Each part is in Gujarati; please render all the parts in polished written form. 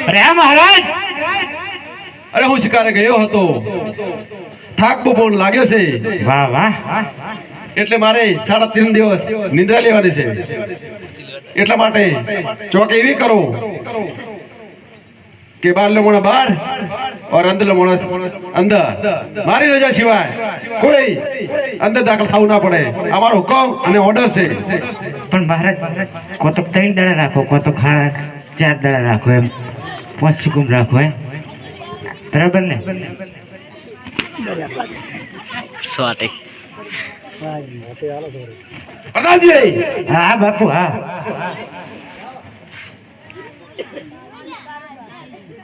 અરે હા મહારાજ. અરે હું શિકારે ગયો હતો, થાક બહુ લાગ્યો છે. વાહ વાહ. એટલે મારે 3.5 દિવસ નિદ્રા લેવાની છે. એટલા માટે ચોક એવી કરો કે બાર લો મોણા બાર और अंदर लो मोणस अंदर. મારી રજા સિવાય કોઈ અંદર દાખલ થવું ના પડે. અમારો હુકમ અને ઓર્ડર છે. પણ મહારાજ કોતો 3 દાડા રાખો, કોતો 4 દાડા રાખો, એમ 5 હુકમ રાખો એમ, બરાબર ને? સ્વાટી પ્રધાનજી. હા બાપુ હા.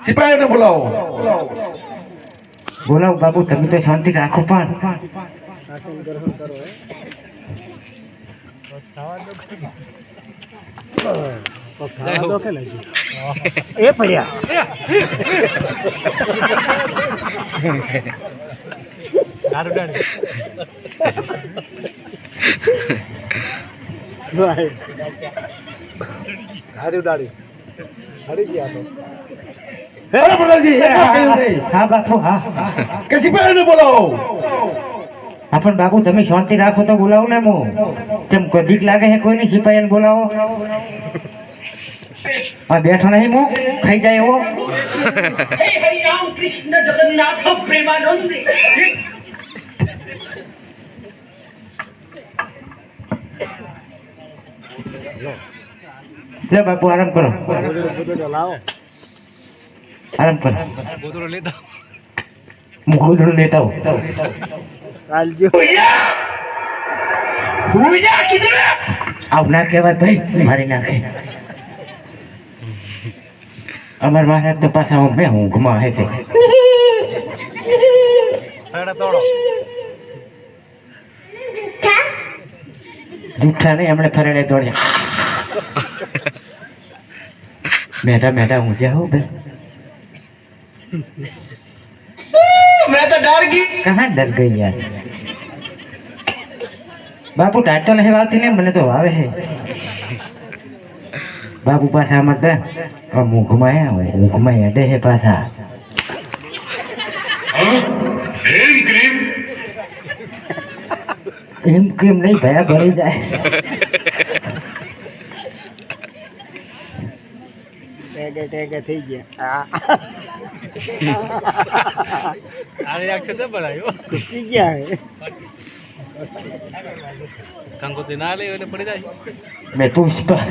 સિપાહીઓને બોલાવો. બોલાવો બાપુ, તમે તો શાંતિ રાખો. પણ એ પડ્યા પ્રધાનજી હા બાપુ હા. કે સિપાહીઓને બોલાવો. હા પણ બાપુ તમે શાંતિ રાખો તો બોલાવો ને. હું તેમ કોઈ બીક લાગે છે કોઈ નહીં? સિપાહીને બોલાવો. હા બેઠો નહીં, હું ખાઈ જાય એવો. हे हरि राम कृष्ण जगन्नाथ प्रेमानंद લે બાપુ આરામ કરો, આરામ કરો. હું ગોદડું લેતા હું. આવ ના કહેવાય ભાઈ, મારી નાખે. અમાર મહારાજ તો પાછા મેં ઊંઘમાં હે છે. જૂઠા નહીં, હમણાં ફરેડે દોડ્યા. મેઠા મેઠા ઊંઝ્યા હો ભાઈ. मैं तो डर गई. कहाँ डर गई यार? बापू डांटो नहीं वाती ने, મને તો આવે હે. બાપુ પાછા મત ઊંઘમાં હોય, ઊંઘમાં હેડે હે પાછા. એમ કેમ નહીં ભયા ભરી જાય. ટેગે થઈ ગયા. આને અક્ષર તો બનાવ્યો ખુશી ગયા હે. કંકોત્રી ના લે એટલે પડી જાય. મેં પુષ્પા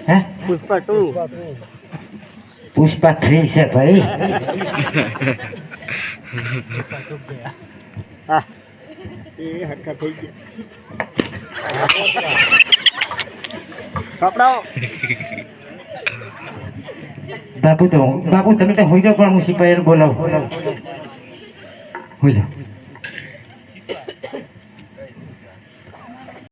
હે પુષ્પા 3 છે ભાઈ. હા એ હક્કા થઈ ગયા. સાપડાઓ બાપુ તમે તો હોઈ જાઓ, પણ હું સિપાહીને બોલાવું. હોઈ જાઓ.